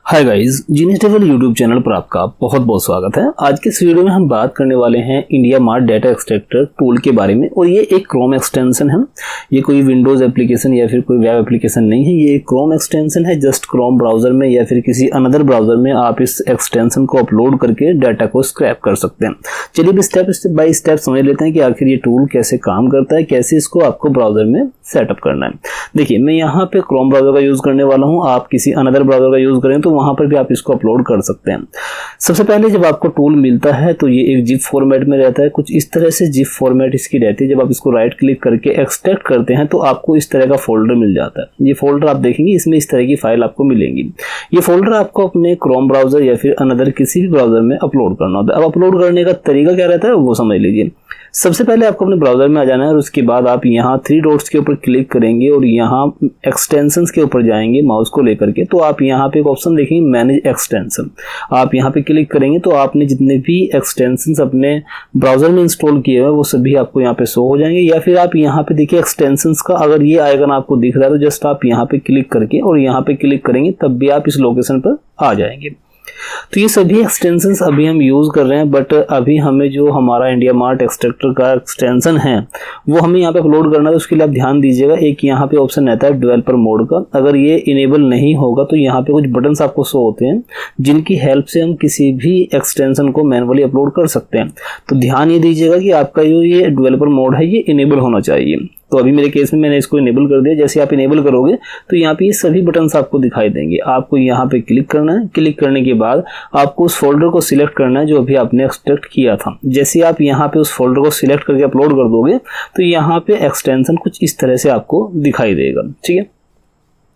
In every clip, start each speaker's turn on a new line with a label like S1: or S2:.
S1: Hi guys, genius table YouTube channel पर आपका बहुत बहुत स्वागत है। आज के इस वीडियो में हम बात करने वाले हैं India mart data extractor tool के बारे में। और ये एक क्रोम एक्सटेंशन है, ये कोई विंडोज एप्लीकेशन या फिर कोई वेब एप्लीकेशन नहीं है। ये एक क्रोम एक्सटेंशन है। जस्ट क्रोम ब्राउजर में या फिर किसी अनदर ब्राउजर में आप इस एक्सटेंशन को अपलोड करके डाटा को स्क्रैप कर सकते हैं। चलिए स्टेप बाय स्टेप समझ लेते हैं कि आखिर ये टूल कैसे काम करता है, कैसे इसको आपको ब्राउजर में सेटअप करना है। देखिए, मैं यहाँ पे क्रोम ब्राउजर का यूज करने वाला हूँ। आप किसी अनदर ब्राउजर का यूज करें तो वहां पर भी आप इसको अपलोड कर सकते हैं। सबसे पहले जब आपको टूल मिलता है तो ये एक जिप फॉर्मेट में रहता है। कुछ इस तरह से जिप फॉर्मेट इसकी रहती है। जब आप इसको राइट क्लिक करके एक्सट्रैक्ट करते हैं तो आपको इस तरह का फोल्डर मिल जाता है। ये फोल्डर आप देखेंगे, इसमें इस तरह की फाइल आपको मिलेंगी। ये फोल्डर आपको अपने क्रोम ब्राउजर या फिर अनदर किसी भी ब्राउजर में अपलोड करना होता है। अब अपलोड करने का तरीका क्या रहता है वो समझ लीजिए। सबसे पहले आपको अपने ब्राउजर में आ जाना है और उसके बाद आप यहाँ 3 डॉट्स के ऊपर क्लिक करेंगे और यहाँ एक्सटेंशंस के ऊपर जाएंगे माउस को लेकर के। तो आप यहाँ पे एक ऑप्शन देखेंगे, मैनेज एक्सटेंशन। आप यहाँ पे क्लिक करेंगे तो आपने जितने भी एक्सटेंशंस अपने ब्राउजर में इंस्टॉल किए हुए वो सभी आपको यहाँ पे शो हो जाएंगे। या फिर आप यहाँ पे देखिए एक्सटेंशंस का अगर ये आइकन आपको दिख रहा है तो जस्ट आप यहाँ पे क्लिक करके और यहाँ पे क्लिक करेंगे तब भी आप इस लोकेशन पर आ जाएंगे। तो ये सभी एक्सटेंशंस अभी हम यूज कर रहे हैं, बट अभी हमें जो हमारा इंडिया मार्ट एक्सट्रैक्टर का एक्सटेंशन है वो हमें यहाँ पे अपलोड करना है। उसके लिए आप ध्यान दीजिएगा, एक यहाँ पे ऑप्शन रहता है डेवलपर मोड का। अगर ये इनेबल नहीं होगा तो यहाँ पे कुछ बटन्स आपको शो होते हैं जिनकी हेल्प से हम किसी भी एक्सटेंशन को मैनुअली अपलोड कर सकते हैं। तो ध्यान ये दीजिएगा कि आपका जो ये डेवलपर मोड है ये इनेबल होना चाहिए। तो अभी मेरे केस में मैंने इसको इनेबल कर दिया। जैसे आप इनेबल करोगे तो यहाँ पे ये सभी बटन्स आपको दिखाई देंगे। आपको यहाँ पे क्लिक करना है। क्लिक करने के बाद आपको उस फोल्डर को सिलेक्ट करना है जो अभी आपने एक्सट्रैक्ट किया था। जैसे आप यहाँ पे उस फोल्डर को सिलेक्ट करके अपलोड कर दोगे तो यहाँ पे एक्सटेंशन कुछ इस तरह से आपको दिखाई देगा। ठीक है,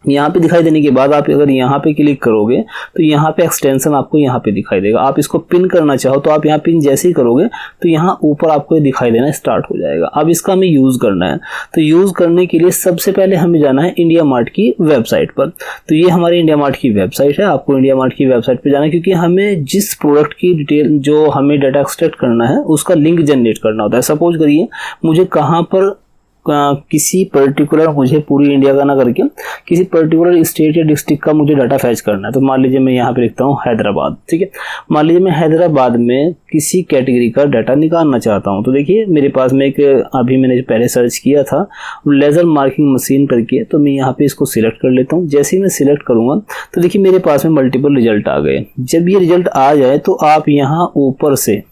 S1: यहाँ पे दिखाई देने के बाद आप अगर यहाँ पे क्लिक करोगे तो यहाँ पे एक्सटेंशन आपको यहाँ पे दिखाई देगा। आप इसको पिन करना चाहो तो आप यहाँ पिन जैसे ही करोगे तो यहाँ ऊपर आपको ये दिखाई देना स्टार्ट हो जाएगा। अब इसका हमें यूज करना है। तो यूज करने के लिए सबसे पहले हमें जाना है इंडिया मार्ट की वेबसाइट पर। तो ये हमारी इंडिया मार्ट की वेबसाइट है। आपको इंडिया मार्ट की वेबसाइट पर जाना है क्योंकि हमें जिस प्रोडक्ट की डिटेल जो हमें डाटा एक्सट्रैक्ट करना है उसका लिंक जनरेट करना होता है। सपोज करिए मुझे कहाँ पर किसी पर्टिकुलर, मुझे पूरी इंडिया का ना करके किसी पर्टिकुलर स्टेट या डिस्ट्रिक्ट का मुझे डाटा फैच करना है। तो मान लीजिए मैं यहाँ पे लिखता हूँ हैदराबाद। ठीक है, मान लीजिए मैं हैदराबाद में किसी कैटेगरी का डाटा निकालना चाहता हूँ। तो देखिए मेरे पास में एक अभी मैंने पहले सर्च किया था लेजर मार्किंग मशीन करके, तो मैं यहाँ पे इसको सिलेक्ट कर लेता हूँ। जैसे ही मैं सिलेक्ट करूंगा तो देखिए मेरे पास में मल्टीपल रिजल्ट आ गए। जब ये रिजल्ट आ जाए तो आप यहाँ ऊपर से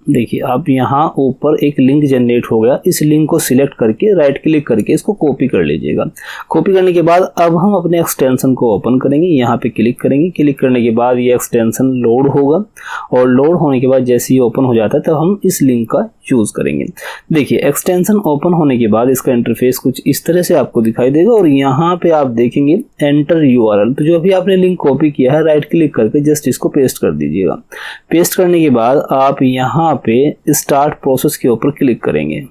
S1: देखिए, आप यहाँ ऊपर एक लिंक जनरेट हो गया। इस लिंक को सिलेक्ट करके राइट क्लिक करके इसको कॉपी कर लीजिएगा। कॉपी करने के बाद अब हम अपने एक्सटेंशन को ओपन करेंगे। यहाँ पे क्लिक करेंगे। क्लिक करने के बाद ये एक्सटेंशन लोड होगा और लोड होने के बाद जैसे ही ओपन हो जाता है तब हम इस लिंक का यूज करेंगे। देखिए एक्सटेंशन ओपन होने के बाद इसका इंटरफेस कुछ इस तरह से आपको दिखाई देगा और यहाँ पे आप देखेंगे एंटर यूआरएल। तो जो भी आपने लिंक कॉपी किया है राइट क्लिक करके जस्ट इसको पेस्ट कर दीजिएगा। पेस्ट करने के बाद आप यहाँ पे स्टार्ट प्रोसेस के ऊपर क्लिक करेंगे।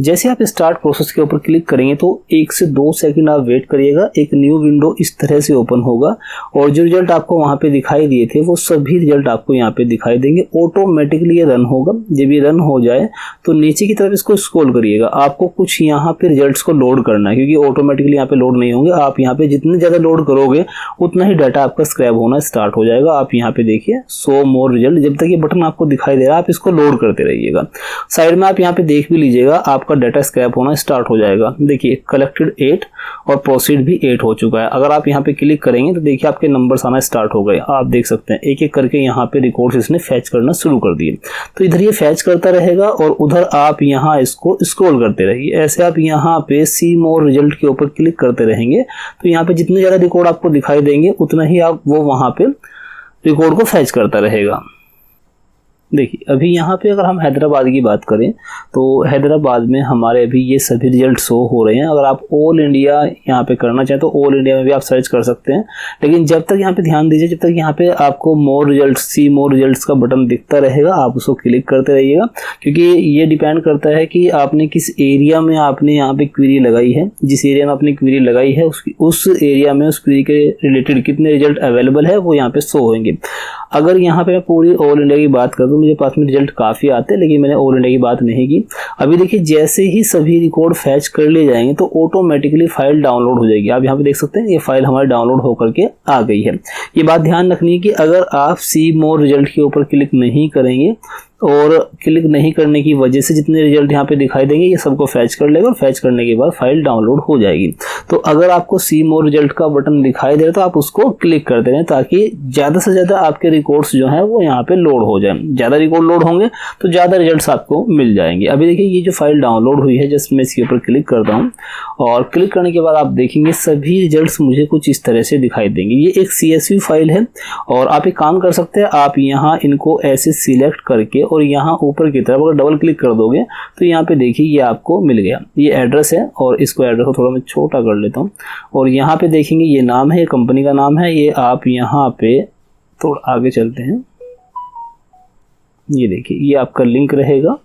S1: जैसे आप स्टार्ट प्रोसेस के ऊपर क्लिक करेंगे तो 1 से 2 सेकंड आप वेट करिएगा। एक न्यू विंडो इस तरह से ओपन होगा और जो रिजल्ट आपको वहां पे दिखाई दिए थे वो सभी रिजल्ट आपको यहाँ पे दिखाई देंगे। ऑटोमेटिकली ये रन होगा। जब ये रन हो जाए तो नीचे की तरफ इसको स्क्रॉल करिएगा। आपको कुछ यहाँ पे रिजल्ट्स को लोड करना है क्योंकि ऑटोमेटिकली यहाँ पे लोड नहीं होंगे। आप यहाँ पे जितने ज्यादा लोड करोगे उतना ही डाटा आपका स्क्रैप होना स्टार्ट हो जाएगा। आप यहाँ पे देखिए शो मोर रिजल्ट, जब तक ये बटन आपको दिखाई दे रहा है आप इसको लोड करते रहिएगा। साइड में आप यहाँ पे देख भी लीजिएगा, आपका डाटा स्क्रैप होना स्टार्ट हो जाएगा। देखिए कलेक्टेड 8 और प्रोसीड भी 8 हो चुका है। अगर आप यहाँ पे क्लिक करेंगे तो देखिए आपके नंबर्स आना स्टार्ट हो गए। आप देख सकते हैं एक एक करके यहाँ पे रिकॉर्ड्स इसने फैच करना शुरू कर दिए। तो इधर ये फैच करता रहेगा और उधर आप यहाँ इसको स्क्रॉल करते रहिए। ऐसे आप यहाँ पे सी मोर रिजल्ट के ऊपर क्लिक करते रहेंगे तो यहाँ पे जितने ज्यादा रिकॉर्ड आपको दिखाई देंगे उतना ही आप वो वहां पे रिकॉर्ड को फैच करता रहेगा। देखिए अभी यहाँ पे अगर हम हैदराबाद की बात करें तो हैदराबाद में हमारे अभी ये सभी रिजल्ट शो हो रहे हैं। अगर आप ऑल इंडिया यहाँ पे करना चाहें तो ऑल इंडिया में भी आप सर्च कर सकते हैं। लेकिन जब तक यहाँ पे ध्यान दीजिए, जब तक यहाँ पे आपको मोर रिजल्ट, सी मोर रिजल्ट्स का बटन दिखता रहेगा आप उसको क्लिक करते रहिएगा क्योंकि ये डिपेंड करता है कि आपने किस एरिया में आपने यहाँ पे क्वेरी लगाई है। जिस एरिया में आपने क्वेरी लगाई है उस एरिया में उस क्वेरी के रिलेटेड कितने रिजल्ट अवेलेबल है वो यहाँ पे शो होंगे। अगर यहाँ पे मैं पूरी ऑल इंडिया की बात करूँ मेरे पास में रिजल्ट काफ़ी आते हैं, लेकिन मैंने ऑल इंडिया की बात नहीं की। अभी देखिए जैसे ही सभी रिकॉर्ड फैच कर लिए जाएंगे तो ऑटोमेटिकली फाइल डाउनलोड हो जाएगी। आप यहाँ पे देख सकते हैं ये फाइल हमारी डाउनलोड होकर के आ गई है। ये बात ध्यान रखनी है कि अगर आप सी मोर रिजल्ट के ऊपर क्लिक नहीं करेंगे और क्लिक नहीं करने की वजह से जितने रिजल्ट यहाँ पे दिखाई देंगे ये सबको फैच कर लेगा और फैच करने के बाद फाइल डाउनलोड हो जाएगी। तो अगर आपको सी मोर रिजल्ट का बटन दिखाई दे रहा है तो आप उसको क्लिक कर दें ताकि ज़्यादा से ज़्यादा आपके रिकॉर्ड्स जो हैं वो यहाँ पे लोड हो जाए। ज़्यादा रिकॉर्ड लोड होंगे तो ज़्यादा रिजल्ट्स आपको मिल जाएंगे। अभी देखिए ये जो फाइल डाउनलोड हुई है, जस्ट मैं इसके ऊपर क्लिक करता हूँ और क्लिक करने के बाद आप देखेंगे सभी रिजल्ट्स मुझे कुछ इस तरह से दिखाई देंगे। ये एक CSV फाइल है और आप एक काम कर सकते हैं, आप यहाँ इनको ऐसे सिलेक्ट करके और यहाँ ऊपर की तरफ अगर डबल क्लिक कर दोगे तो यहाँ पे देखिए ये आपको मिल गया। ये एड्रेस है और इसको एड्रेस को थोड़ा मैं छोटा कर लेता हूँ और यहाँ पे देखेंगे ये नाम है, ये कंपनी का नाम है। ये आप यहाँ पे थोड़ा आगे चलते हैं, ये देखिए ये आपका लिंक रहेगा।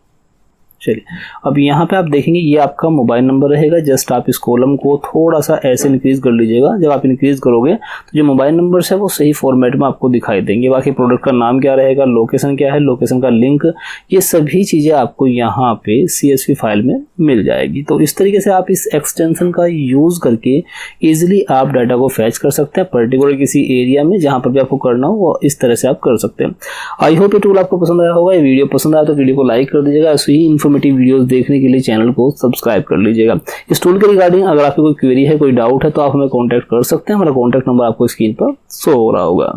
S1: चलिए अब यहाँ पे आप देखेंगे ये आपका मोबाइल नंबर रहेगा। जस्ट आप इस कॉलम को थोड़ा सा ऐसे इंक्रीज कर लीजिएगा। जब आप इंक्रीज करोगे तो जो मोबाइल नंबर है वो सही फॉर्मेट में आपको दिखाई देंगे। बाकी प्रोडक्ट का नाम क्या रहेगा, लोकेशन क्या है, लोकेशन का लिंक, ये सभी चीज़ें आपको यहाँ पे CSV फाइल में मिल जाएगी। तो इस तरीके से आप इस एक्सटेंशन का यूज़ करके ईजिली आप डाटा को फैच कर सकते हैं। पर्टिकुलर किसी एरिया में जहाँ पर भी आपको करना हो वो इस तरह से आप कर सकते हैं। आई होप ये टूल आपको पसंद आया होगा। ये वीडियो पसंद आया तो वीडियो को लाइक कर दीजिएगा। ऐसे ही इन्फॉर्मेटिव वीडियोस देखने के लिए चैनल को सब्सक्राइब कर लीजिएगा। इस टूल के रिगार्डिंग अगर आपकी कोई क्वेरी है, कोई डाउट है तो आप हमें कांटेक्ट कर सकते हैं। हमारा कांटेक्ट नंबर आपको स्क्रीन पर शो हो रहा होगा।